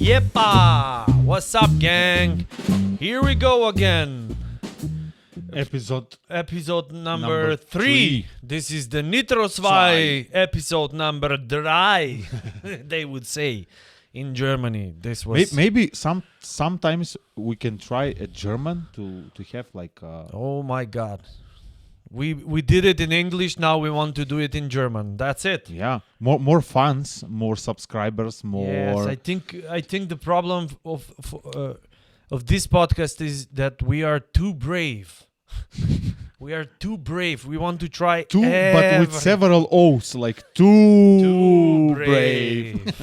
Yepa! What's up, gang? Here we go again. Episode number 3. This is the Nitro 2, episode number 3. They would say in Germany. This was maybe sometimes we can try a German to have like Oh my god. We did it in English, now we want to do it in German. That's it. yeah, more fans, more subscribers, more. Yes, I think the problem of this podcast is that we are too brave. We are too brave. We want to try but with several O's, like too brave.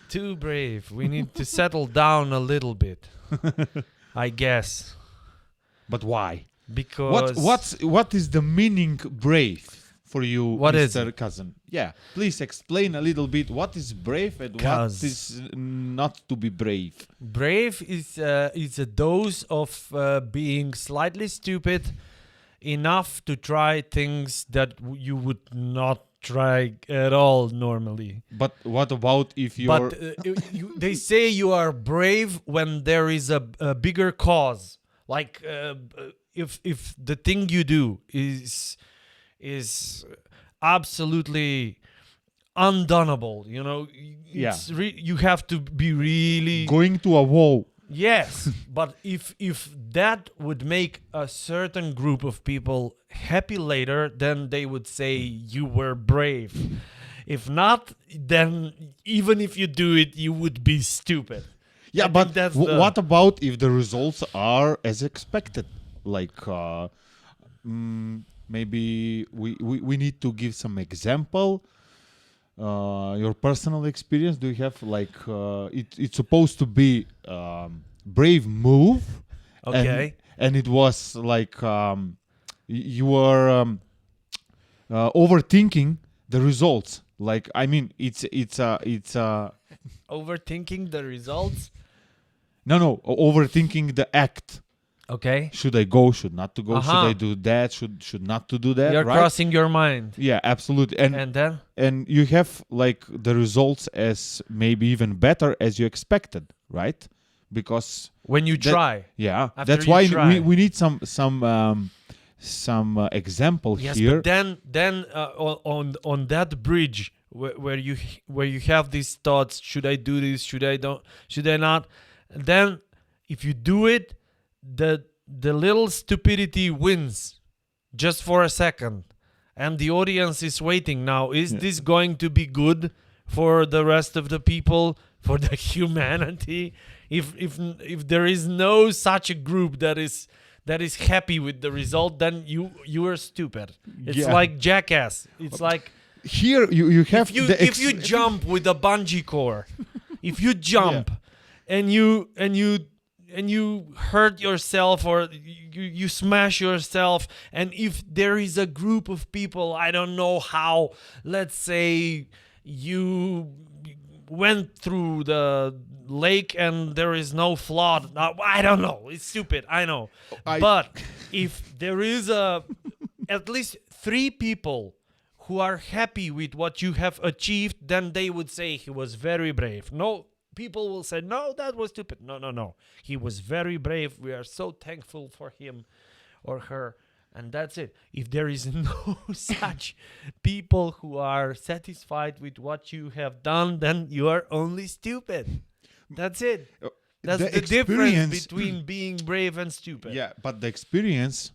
Too brave. We need to settle down a little bit, I guess. But why? Because what is the meaning brave for you, What is Mr. Cousin? Yeah, please explain a little bit what is brave and what is not to be brave. brave is a dose of being slightly stupid enough to try things that you would not try at all normally. But what about if you're... But they say you are brave when there is a bigger cause. Like if the thing you do is absolutely undonable, you know, you have to be really going to a wall. Yes, but if that would make a certain group of people happy later, then they would say you were brave. If not, then even if you do it, you would be stupid. Yeah, but what about if the results are as expected? Like maybe we need to give some example. Your personal experience. Do you have like it's supposed to be brave move? Okay. And it was like you were overthinking the results. Like I mean, it's overthinking the results. No, overthinking the act. Okay. Should I go? Should not to go? Should I do that? Should not to do that? You're right? crossing your mind. Yeah, absolutely. And then? And you have like the results as maybe even better as you expected, right? Because when you try. Yeah, After that's why try. we need some example yes, here. But then on that bridge where you have these thoughts, should I do this? Should I not? Then if you do it, the little stupidity wins just for a second, and the audience is waiting now. Is this going to be good for the rest of the people, for the humanity? If there is no such a group that is happy with the result, then you are stupid. It's like Jackass. It's like here you have if you jump with a bungee cord, if you jump and you hurt yourself or you smash yourself, and if there is a group of people, I don't know how, let's say you went through the lake and there is no flood. I don't know. It's stupid. I know. But if there is at least 3 people who are happy with what you have achieved, then they would say he was very brave. No, people will say, no, that was stupid. No. He was very brave. We are so thankful for him or her. And that's it. If there is no such people who are satisfied with what you have done, then you are only stupid. That's it. That's the difference between being brave and stupid. Yeah, but the experience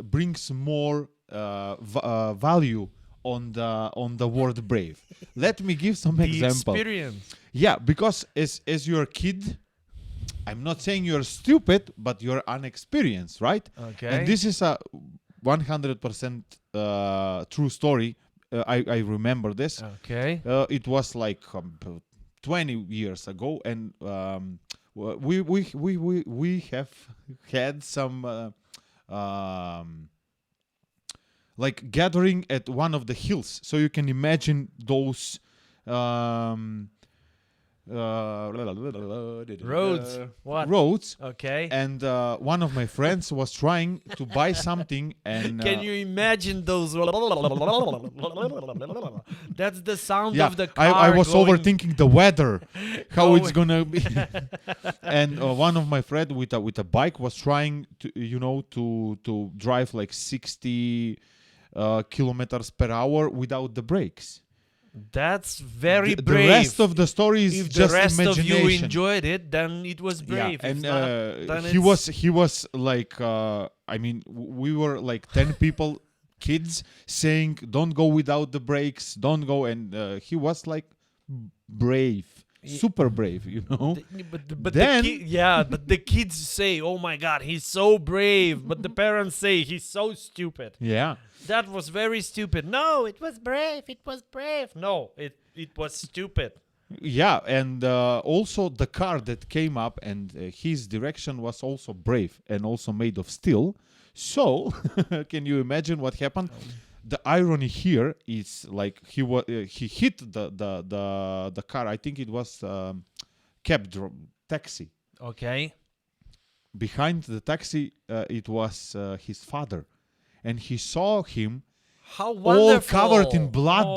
brings more value on the word brave. Let me give some example. The experience. Yeah, because as you're a kid, I'm not saying you're stupid, but you're unexperienced, right? Okay. And this is a 100% true story. I remember this. Okay. It was like 20 years ago, and we have had some like gathering at one of the hills. So you can imagine those Roads. What? roads, Okay. and one of my friends was trying to buy something, and Can you imagine those? That's the sound yeah, of the car. I was going, overthinking the weather, how it's going- gonna be. And one of my friend with a bike was trying to to drive like 60 kilometers per hour without the brakes. That's very The brave. rest of the story is If the just rest of imagination. you enjoyed it, then it was brave. Yeah, If and not, then he was like, I mean, we were like 10 people, kids, saying, "Don't go without the brakes, don't go," and he was like brave, super brave, you know. But Then- but the kids say, "Oh my God, he's so brave," but the parents say he's so stupid. Yeah, That was very stupid. No, it was brave. It was brave. No, it was stupid. yeah, and also the car that came up, and his direction was also brave and also made of steel. So, can you imagine what happened? The irony here is like he hit the car. I think it was taxi. Okay. Behind the taxi, it was his father, and he saw him How all wonderful. covered in blood,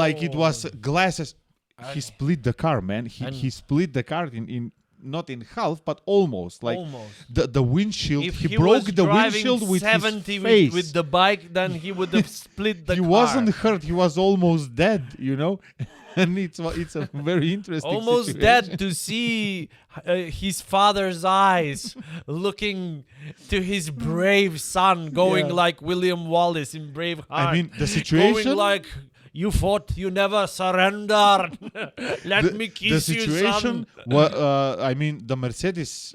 like it was Oh. glasses. He And- split the car, man. and- He split the car in not in half, but almost. Like Almost. the windshield. If He was broke the driving windshield with 70 his face. with the bike, then he would have split the He car. wasn't hurt. He was almost dead. You know, and it's a very interesting. Almost situation. dead to see his father's eyes looking to his brave son going Yeah. like William Wallace in Braveheart. I mean, the situation. Going like, you fought, you never surrendered. Let me the kiss you, situation son. I mean, the Mercedes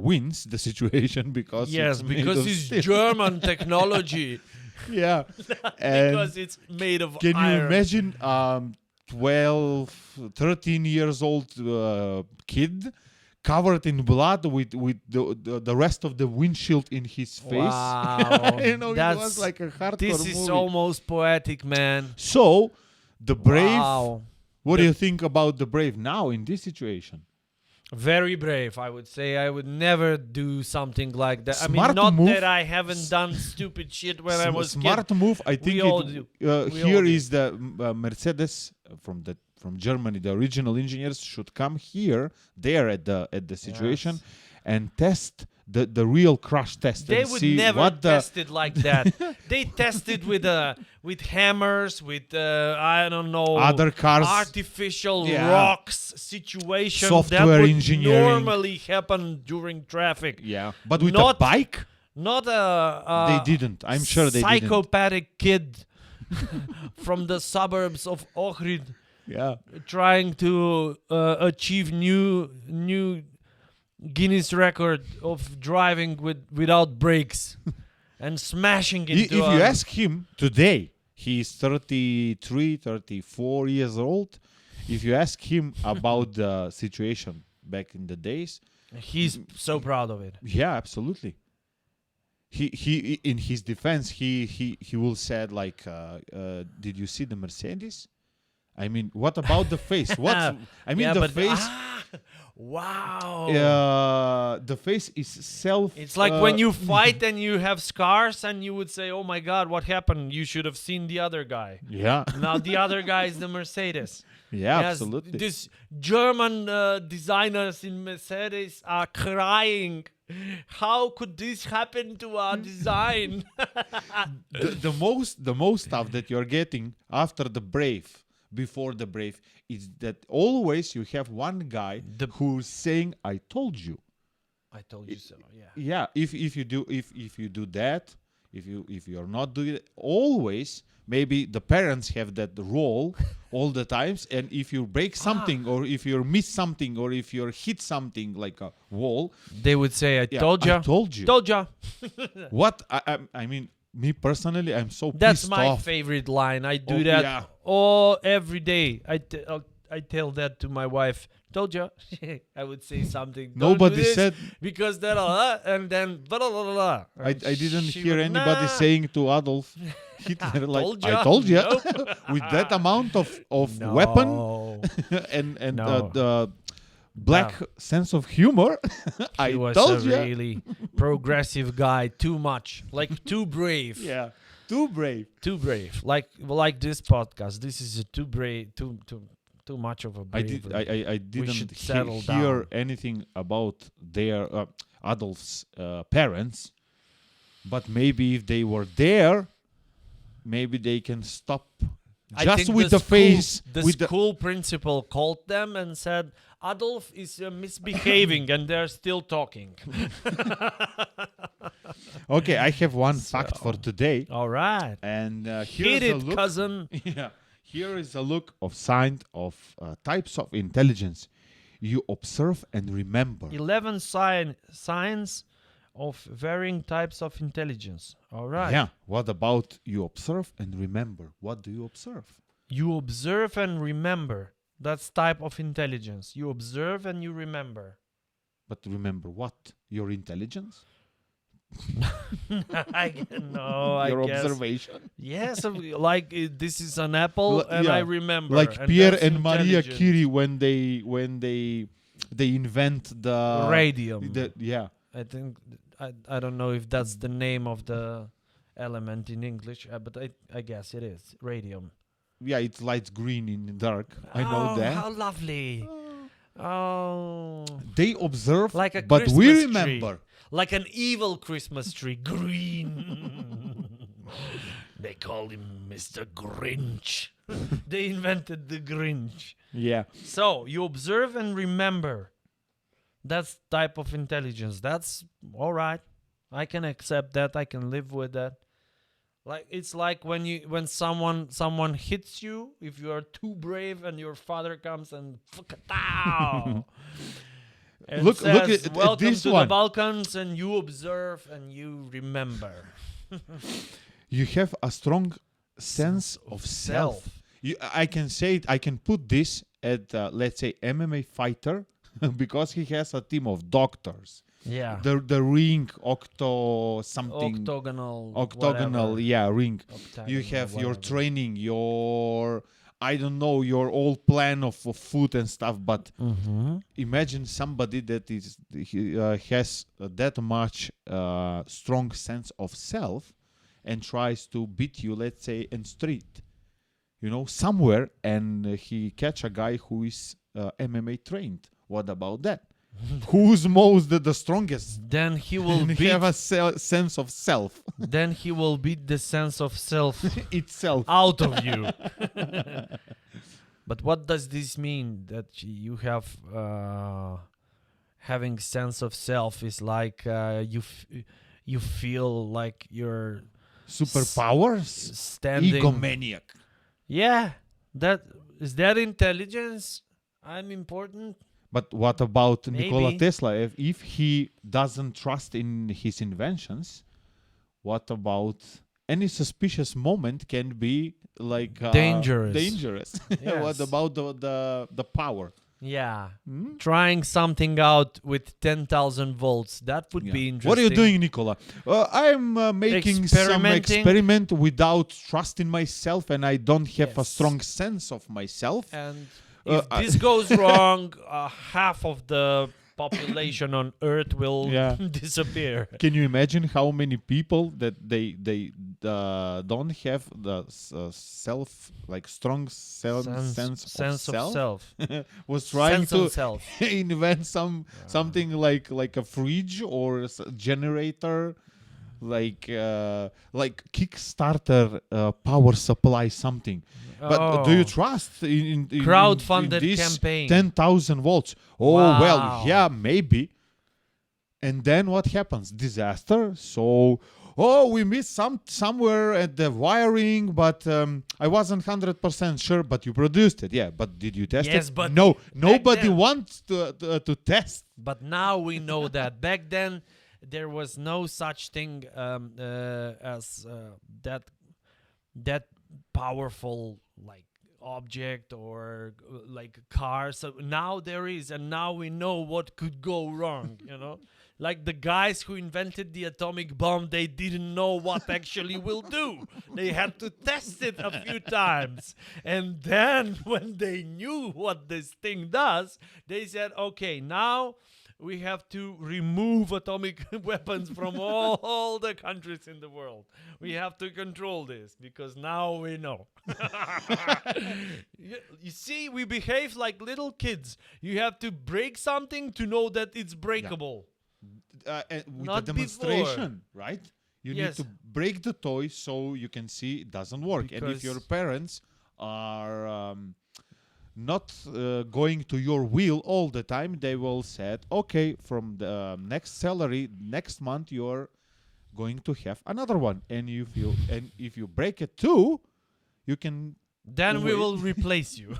wins the situation because Yes, it's made because of it's steel. German technology. Yeah, and Because it's made of can you iron. imagine 12 13 years old kid covered in blood with the rest of the windshield in his face? Wow. You know, it That's- was like a hardcore This is movie. almost poetic, man. So the brave, Wow. what do you think about the brave now in this situation? Very brave, I would say. I would never do something like that. I mean, Smart not move. that I haven't done stupid shit when I was Smart kid. move. I think all do. We here all do. is the Mercedes from Germany. The original engineers should come here, there at the situation, Yes. and test the real crash test. They and would see never what the test it like that. They tested with hammers, with I don't know, other cars. artificial Yeah. rocks situation Software that would engineering. normally happen during traffic. Yeah, but with Not a bike, Not a they didn't. I'm sure they didn't. psychopathic kid from the suburbs of Ohrid Yeah. trying to achieve new Guinness record of driving without brakes and smashing If into you ask him today, he's 33, 34 years old. If you ask him about the situation back in the days, he's so proud of it. yeah, absolutely. He in his defense, he will said like, did you see the Mercedes? I mean, what about the face? What I mean, Yeah, the but- face. Wow. The face is self. It's like when you fight and you have scars and you would say, oh my God, what happened? You should have seen the other guy. Yeah, Now the other guy is the Mercedes. yeah, Yes, absolutely. These German designers in Mercedes are crying. How could this happen to our design? the most stuff that you're getting after the brave, before the brave, is that always you have one guy who's saying, "I told you." I told you so. Yeah. Yeah, if you do that, if you're not doing it, always maybe the parents have that role all the times, and if you break something or if you miss something or if you hit something like a wall, They would say, "I yeah, told you." I told you. Told you. What I mean, me personally, I'm so That's pissed my off. favorite line. I do Oh, that yeah. every day. I tell that to my wife. Told you. I would say something. "Don't Nobody do this said. because that and then blah, blah, blah, blah." I didn't She hear would, anybody "Nah." saying to Adolf Hitler like, Told "I ya." told you." Nope. With that amount of weapon No. and No. black sense of humor. I He was told a you. really progressive guy. Too much, like too brave. Yeah, too brave. Too brave. Like this podcast. This is a too brave. Too much of a I bravery. I didn't should settle hear down. anything about their Adolf's parents, but maybe if they were there, maybe they can stop I just think with the face. The with school principal called them and said, Adolf is misbehaving, and they're still talking. Okay, I have one fact for today, All right. and Hit here's a it, look. cousin. Yeah, here is a look of sign of types of intelligence you observe and remember. 11 signs of varying types of intelligence. All right. Yeah. What about you observe and remember? What do you observe? You observe and remember. That's type of intelligence. You observe and you remember. But remember what? Your intelligence? I know. Your I guess. observation? Yes, like this is an apple, and I Yeah. remember. Like and Pierre that's and Maria intelligent. Curie when they invent the Radium. yeah. I think I don't know if that's the name of the element in English, but I guess it is radium. Yeah, it lights green in the dark. I know that. How lovely! Oh, They observe, like a but Christmas we tree. remember. Like an evil Christmas tree, green. They call him Mr. Grinch. They invented the Grinch. Yeah. So you observe and remember. That's type of intelligence. That's all right. I can accept that. I can live with that. Like it's like when someone hits you, if you are too brave and your father comes and and Look says, at welcome this to one. the Balkans, and you observe and you remember. You have a strong sense of self. I can say it. I can put this at let's say MMA fighter because he has a team of doctors. Yeah. The ring something Octagonal. octagonal yeah ring. Octagonal, You have your whatever. training, your I don't know, your old plan of food and stuff. But imagine somebody that has that much strong sense of self and tries to beat you, let's say, in street, somewhere, and he catch a guy who is MMA trained. What about that? Who's the strongest? Then he will And beat. have a sense of self Then he will beat the sense of self itself. out of you. But what does this mean? That you have having sense of self is like you feel like you're Superpowers? standing. Egomaniac. Yeah, is that intelligence? I'm important. But what about Nikola Maybe. Tesla? If he doesn't trust in his inventions, what about any suspicious moment can be like Dangerous. Dangerous. What Yes. about the power? Yeah, Hmm? trying something out with 10,000 volts. That would Yeah. be interesting. What are you doing, Nikola? I'm making some Experimenting. experiment without trust in myself, and I don't have a Yes. strong sense of myself. And Uh, if this goes wrong, half of the population on Earth will Yeah. disappear. Can you imagine how many people that they don't have the self, like strong sense of self was trying Sense to of self. invent something like a fridge or generator, like Kickstarter power supply something. But do you trust in Crowdfunded this campaign. 10,000 volts? Oh well, Wow. yeah, maybe. And then what happens? Disaster. So, we missed somewhere at the wiring, but I wasn't 100% sure. But you produced it, yeah. But did you test Yes, it? but No, back nobody then- wants to test. But now we know that. Back then, there was no such thing as that powerful, like object or like a car. So now there is, and now we know what could go wrong, you know? Like the guys who invented the atomic bomb, they didn't know what actually will do. They had to test it a few times. And then when they knew what this thing does, they said, okay, now we have to remove atomic weapons from all the countries in the world. We have to control this because now we know. You see, we behave like little kids. You have to break something to know that it's breakable. With Not a demonstration, right? You Yes. need to break the toy so you can see it doesn't work. And if your Because- parents are not going to your will all the time, they will say, okay, from the next salary next month you're going to have another one. And if you break it too, you can. Then we Wait. will replace you.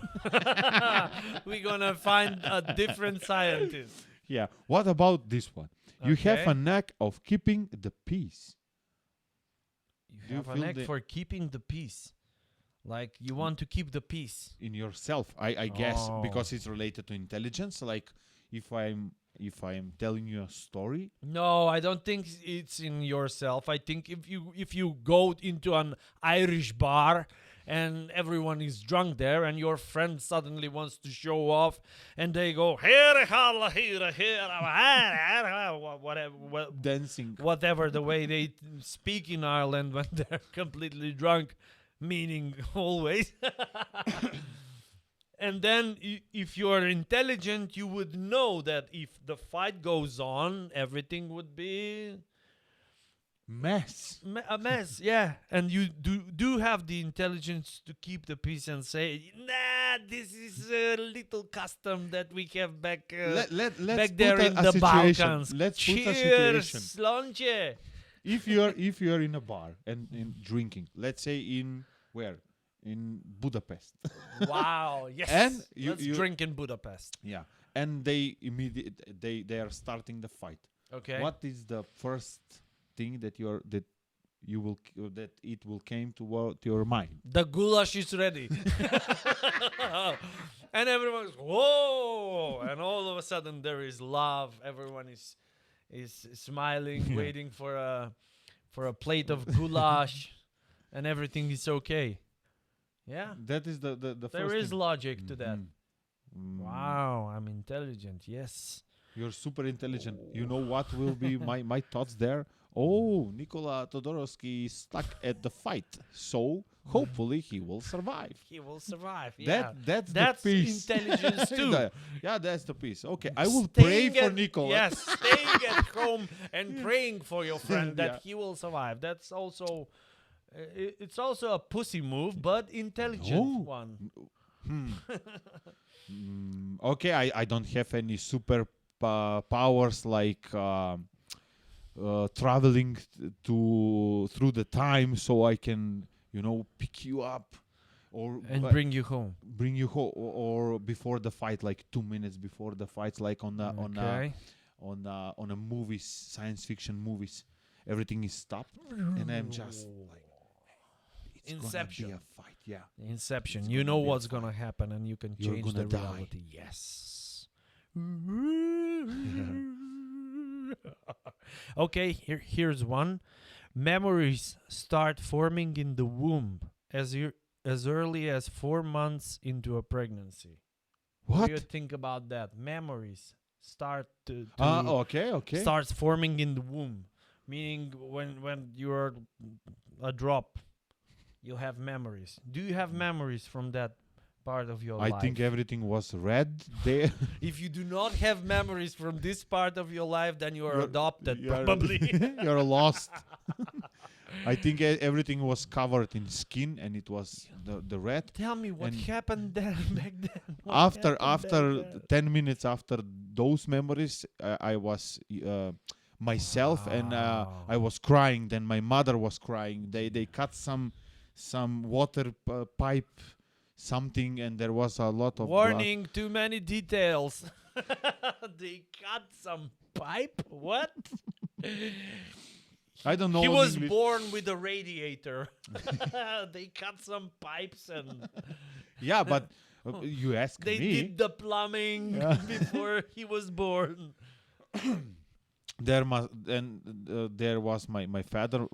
We're gonna find a different scientist. Yeah. What about this one? You have Okay. a knack of keeping the peace. You Do you have a feel knack the- for keeping the peace. Like you want to keep the peace. In yourself, I guess, Oh. because it's related to intelligence. Like if I'm telling you a story, No, I don't think it's in yourself. I think if you go into an Irish bar and everyone is drunk there and your friend suddenly wants to show off and they go here dancing. whatever the way they speak in Ireland when they're completely drunk, meaning always. And then if you're intelligent, you would know that if the fight goes on, everything would be Mess. a mess. Yeah. And you do have the intelligence to keep the peace and say, nah, this is a little custom that we have back Let's back put there a, in a the situation. Balkans. Let's put a Cheers, situation. Slonche. If you're in a bar and drinking, let's say in where? In Budapest. Wow. Yes. And you- Let's you- drink in Budapest. Yeah. And they they are starting the fight. Okay. What is the first thing that it will came to your mind? The goulash is ready. And everyone's whoa, and all of a sudden there is love. Everyone is smiling, waiting for a plate of goulash, and everything is okay. Yeah, That is the there first is thing. logic to that. Mm. Wow, I'm intelligent. Yes. You're super intelligent. You know what will be my thoughts there? Oh, Nikola Todoroski is stuck at the fight, so hopefully he will survive. He will survive. Yeah. That's That's the piece. intelligence too. Yeah, that's the piece. Okay, I will pray Staying for at- Nikola. Yes, staying at home and praying for your friend that Yeah. he will survive. That's also, it's also a pussy move, but intelligent No. one. Okay, I don't have any super powers like traveling through the time, so I can pick you up or And bring bring you home. or before the fight, like 2 minutes before the fight, like on Okay. a movies, science fiction movies, everything is stopped, and I'm just like, it's Inception. gonna be a fight, yeah. Inception. It's You gonna know be a what's gonna happen, and you can You're change the gonna die. reality. Yes. Okay, here's one. Memories start forming in the womb as early as 4 months into a pregnancy. What do you What? think about that? Memories start to Okay. starts forming in the womb, meaning when you're a drop, you have memories. Do you have memories from that part of your I life? think everything was red there. If you do not have memories from this part of your life, then you are You're- adopted, you're- probably. You're lost. I think everything was covered in skin, and it was the red. Tell me what And happened there back then. What After happened back then? 10 minutes after those memories, I was myself, and I was crying. Then my mother was crying. They cut some water pipe, something, and there was a lot of blood. Warning, too many details. They cut some pipe? What? I don't know. He in was English. born with a radiator. They cut some pipes and Yeah, but you ask they me. did the plumbing before he was born. There was my father.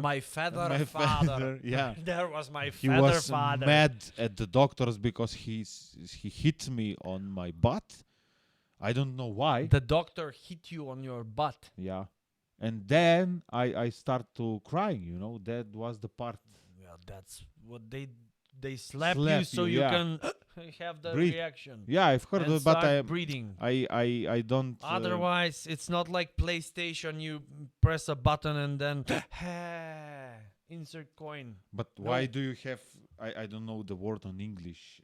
My father, My father. yeah. There was my He father, was father. mad at the doctors because he hit me on my butt. I don't know why. The doctor hit you on your butt. Yeah. And then I start to crying, that was the part. Yeah, that's what they slap you Slap so you, you yeah. can have the Breathe. reaction. Yeah, I've heard And it, but start breathing. I don't. Otherwise, it's not like PlayStation. You press a button and then insert coin. But why do you have? I don't know the word on English.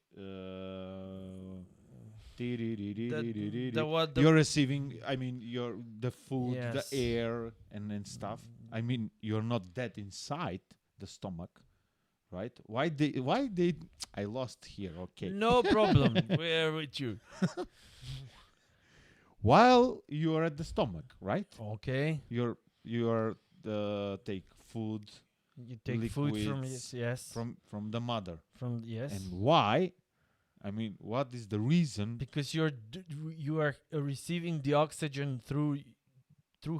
what the- You're receiving. I mean, the food, Yes. the air, and stuff. I mean, you're not dead inside the stomach, right? Why they? I lost here. Okay. No problem. We're with you. While you are at the stomach, right? Okay. You're take food You take food from liquids yes. from the mother. From yes. And why? I mean, what is the reason? Because you are receiving the oxygen through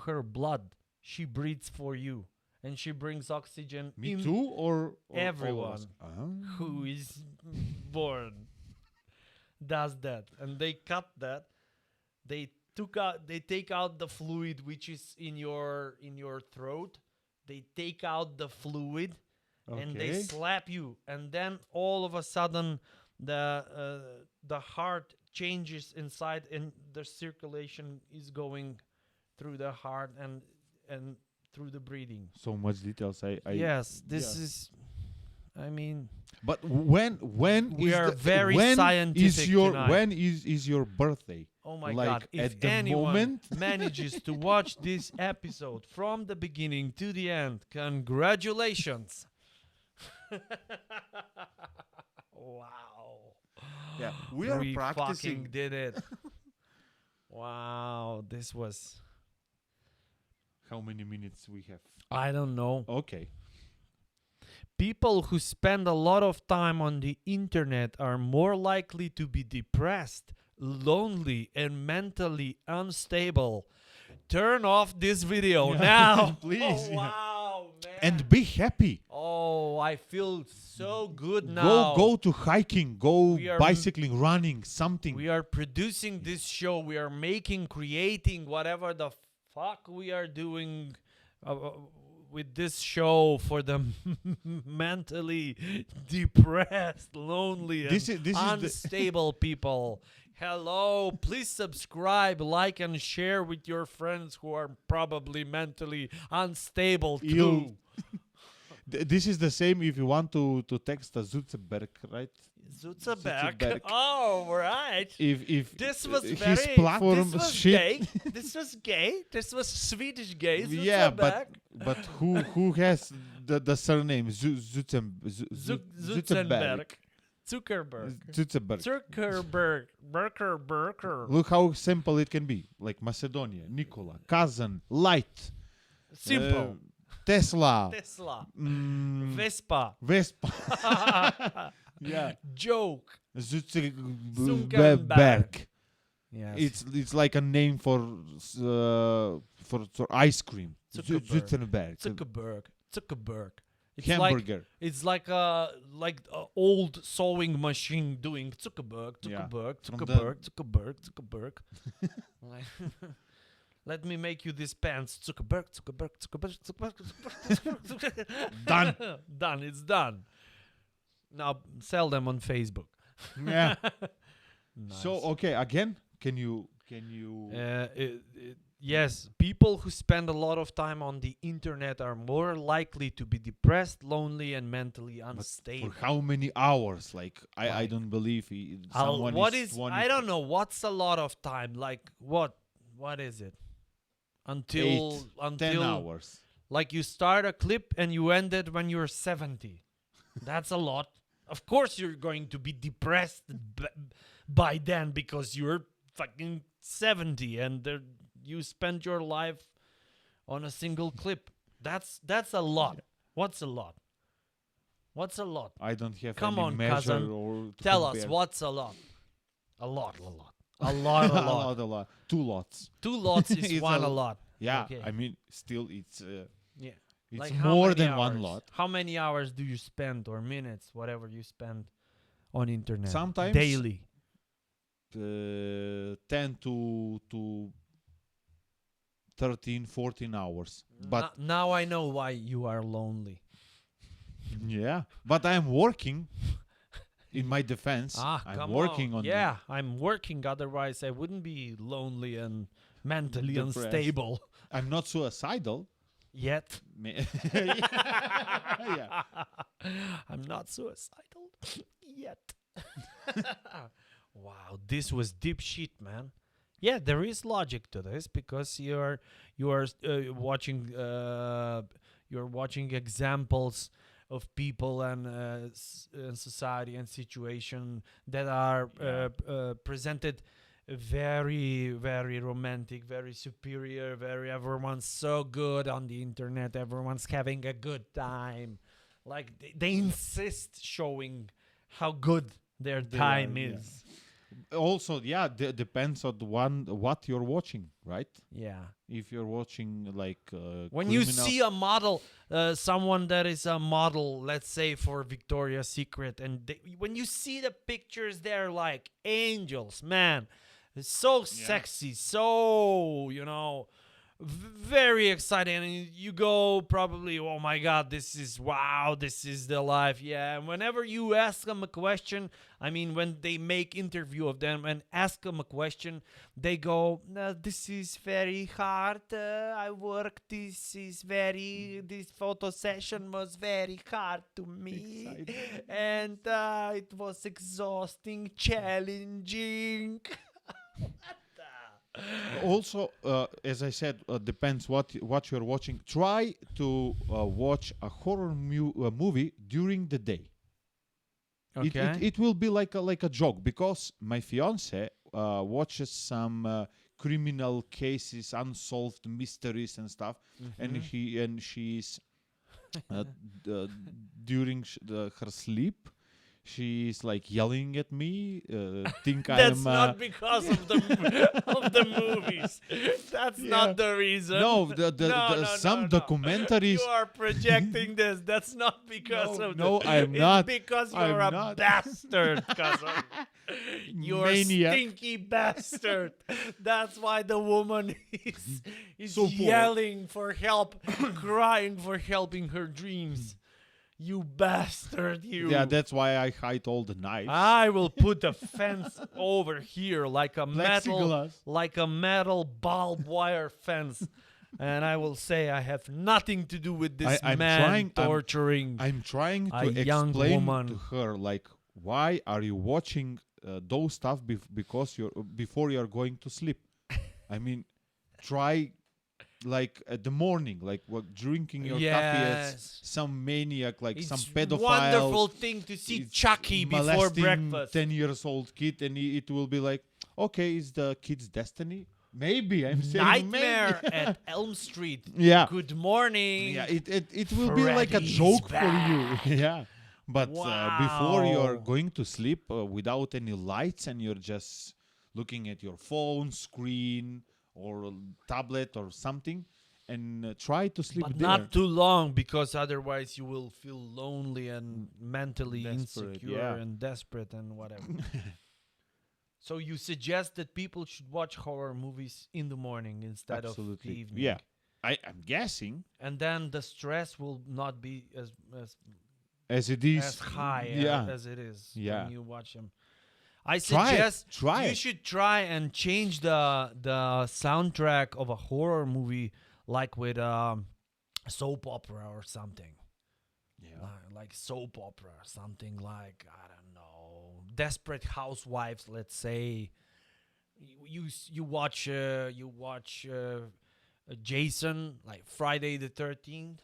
her blood. She breathes for you, and she brings oxygen. Me in too, or all of everyone us? who is born does that, and they cut that. They take out the fluid which is in your throat. They take out the fluid, and they Okay. slap you, and then all of a sudden the heart changes inside, and the circulation is going through the heart and through the breathing. So much details. Yes, this yes. is. I mean, But when We is are the- very when scientific is your tonight. when is your birthday? oh my Like, God! If at the anyone moment? manages to watch this episode from the beginning to the end, congratulations! Wow. Yeah, we are Fucking practicing. did it. Wow, this was. How many minutes we have? I don't know. Okay. People who spend a lot of time on the internet are more likely to be depressed, lonely, and mentally unstable. Turn off this video Yeah, now. please, Oh, yeah. wow, man. And be happy. Oh, I feel so good now. Go to hiking. Go We are bicycling, running, something. We are producing this show. We are creating whatever the fuck we are doing with this show for the mentally depressed, lonely, and This is the- unstable people. Hello, please subscribe, like, and share with your friends who are probably mentally unstable too. You- This is the same if you want to text a Zuckerberg, right? Zuckerberg. Zuckerberg. Oh, right. If This was his very. platform This was shit. gay. This was gay. This was Swedish gay. Yeah, Zuckerberg. but who has the surname Zuckerberg? Zuckerberg. Zuckerberg. Zuckerberg. Burker. Look how simple it can be. Like Macedonia, Nikola, Kazan, Light, Simple. Tesla, Tesla. mm, Vespa. Vespa. Yeah, Joke. Zuckerberg. Yes. It's like a name for ice cream. Zuckerberg. Zuckerberg. Zuckerberg. It's Hamburger. It's like a old sewing machine doing Zuckerberg. Yeah. From Zuckerberg. Like, let me make you these pants. Zuckerberg. Done. Done. It's done. Now sell them on Facebook. Yeah. Nice. So okay, again, can you yes, people who spend a lot of time on the internet are more likely to be depressed, lonely, and mentally unstable. for how many hours? Like I don't believe someone What is is 20 I don't know. What's a lot of time? Like what is it? Until 10 hours. like you start a clip and you end it when you're 70. That's a lot. Of course you're going to be depressed by then because you're fucking 70 and you spend your life on a single clip. That's a lot. What's a lot? What's a lot? I don't have Come any on, measure cousin. or to Tell us compare. what's a lot. A lot, a lot. A lot, a lot. A lot. 2 lots. 2 lots is It's one a lot. Yeah, Okay. I mean, still, it's Yeah. it's how more many than one hours? lot. How many hours do you spend or minutes, whatever you spend on internet Sometimes daily? 10 to 13, 14 hours. But Now I know why you are lonely. yeah, but I'm working. In my defense, Ah, I'm come working on Yeah, I'm working. Otherwise, I wouldn't be lonely and mentally Depressed. unstable I'm not suicidal. yet. Yeah. I'm not suicidal yet. Wow, this was deep shit, man. Yeah, there is logic to this because you are watching examples of people and society and situation that are presented very, very romantic, very superior, very everyone's so good on the internet, everyone's having a good time. Like they insist showing how good their time yeah. is. Also, yeah, depends on what you're watching, right? Yeah. If you're watching like When you criminal- see a model, someone that is a model, let's say for Victoria's Secret, and when you see the pictures, they're like angels, man. It's so sexy, so, very exciting. And you go probably, oh my God, this is the life. Yeah. And whenever you ask them a question, I mean, when they make interview of them and ask them a question, they go, no, this is very hard. I work. This photo session was very hard to me. Exciting. And it was exhausting, challenging. Also, as I said, depends what you're watching. Try to watch a horror movie during the day. Okay. It will be like a joke because my fiance watches some criminal cases, unsolved mysteries and stuff, and she's during her sleep. She's like yelling at me. Think That's I'm. not because of the movies. That's not the reason. No, some no. documentaries. You are projecting this. That's not because of No, the. I'm it's not. because I'm you're a not. bastard, cousin. You're a Maniac. stinky bastard. That's why the woman is So poor. yelling for help, crying for help in her dreams. You bastard, you. Yeah, that's why I hide all the knives. I will put a fence over here like a metal barbed wire fence. And I will say I have nothing to do with this torturing. I'm trying a to young explain woman. to her like why are you watching those stuff because before you're going to sleep. I mean, try like at the morning, like drinking your coffee as some maniac, like It's some pedophile. wonderful thing to see Chucky before molesting breakfast. 10-year-old kid, and it will be like, okay, is the kid's destiny? Maybe I'm saying Nightmare maybe. at Elm Street. Yeah. Good morning. Yeah, it will be like a Freddy's joke back. for you. Yeah, but before you're Wow. going to sleep without any lights and you're just looking at your phone screen or tablet or something, and try to sleep But there. not too long, because otherwise you will feel lonely and mentally Desperate, insecure yeah. and desperate and whatever. So you suggest that people should watch horror movies in the morning instead of the Absolutely. evening. Yeah, I'm guessing And then the stress will not be as it is. as high Yeah. as it is Yeah. when you watch them. I Try it. suggest Try you it. should try and change the soundtrack of a horror movie, like with soap opera or something. Yeah. Like soap opera, something like, I don't know, Desperate Housewives, let's say. You watch Jason, like Friday the 13th,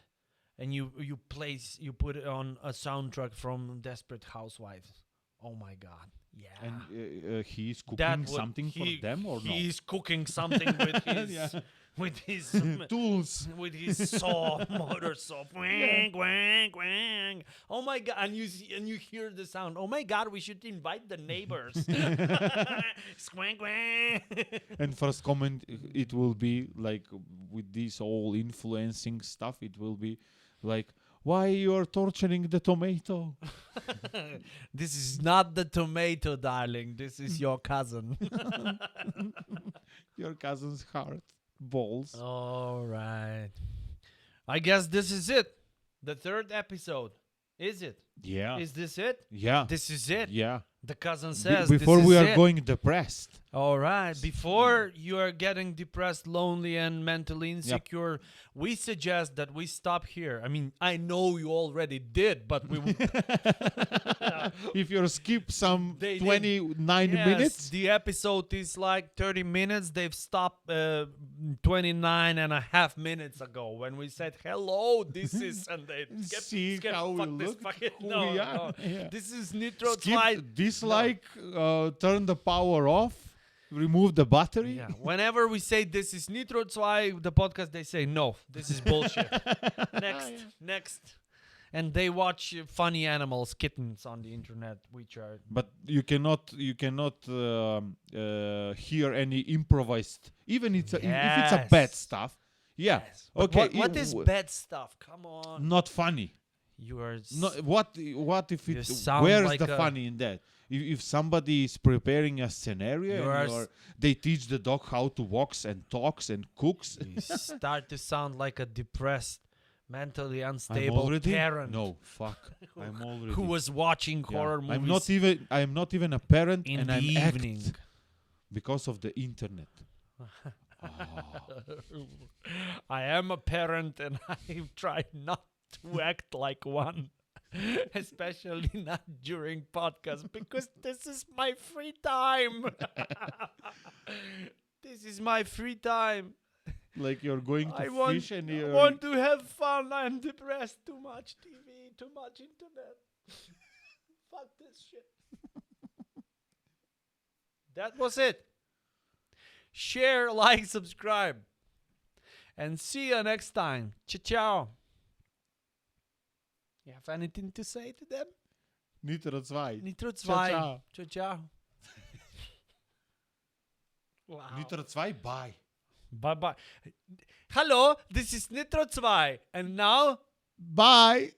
and you put it on a soundtrack from Desperate Housewives Oh my God. Yeah. And he's That cooking would- something for them or no? He's cooking something with his Yeah. with his Tools. with his saw, motor saw. Quang, quang, quang. Oh my God! And you hear the sound. Oh my God! We should invite the neighbors. Squang, quang. And first comment, it will be like with this all influencing stuff. It will be like, why you are torturing the tomato? This is not the tomato, darling. This is your cousin. Your cousin's heart balls. All right. I guess this is it. The third episode. Is it? Yeah. Is this it? Yeah. This is it. Yeah. The cousin Be- says before this we is are it. going depressed. All right. Before you are getting depressed, lonely, and mentally insecure, we suggest that we stop here. I mean, I know you already did, but we If you skip some They did. 29 Yes, minutes, the episode is like 30 minutes. They've stopped 29 and a half minutes ago when we said, hello, this is, and they See skip, how we fuck this look, fucking, who no, we are. no. Yeah. This is Nitro skip, dislike, turn the power off, remove the battery. Yeah, whenever we say this is Nitro 2, the podcast, they say, no, this is bullshit. Next. And they watch funny animals, kittens on the internet, which are... But you cannot hear any improvised, even if it's a bad Yes. stuff. Yeah. Yes. But Okay. what is bad stuff? Come on. Not funny. You are... No, what if You it? sound Where's like the a- funny in that? If somebody is preparing a scenario You and are you are- they teach the dog how to walks and talks and cooks, You start to sound like a depressed, mentally I'm unstable already parent no fuck. I'm already who was watching yeah. horror movies I'm not even a parent, in and the I'm evening. act because of the internet. I am a parent and I try not to act like one. Especially not during podcast because this is my free time. This is my free time. Like you're going to I fish and I you're want to have fun. I'm depressed. Too much TV, too much internet. Fuck this shit. That was it. Share, like, subscribe. And see you next time. Ciao. You have anything to say to them? Nitro 2. Nitro 2. Ciao. Ciao. Wow. Nitro 2, bye. Bye bye. Hello, this is Nitro 2. And now Bye.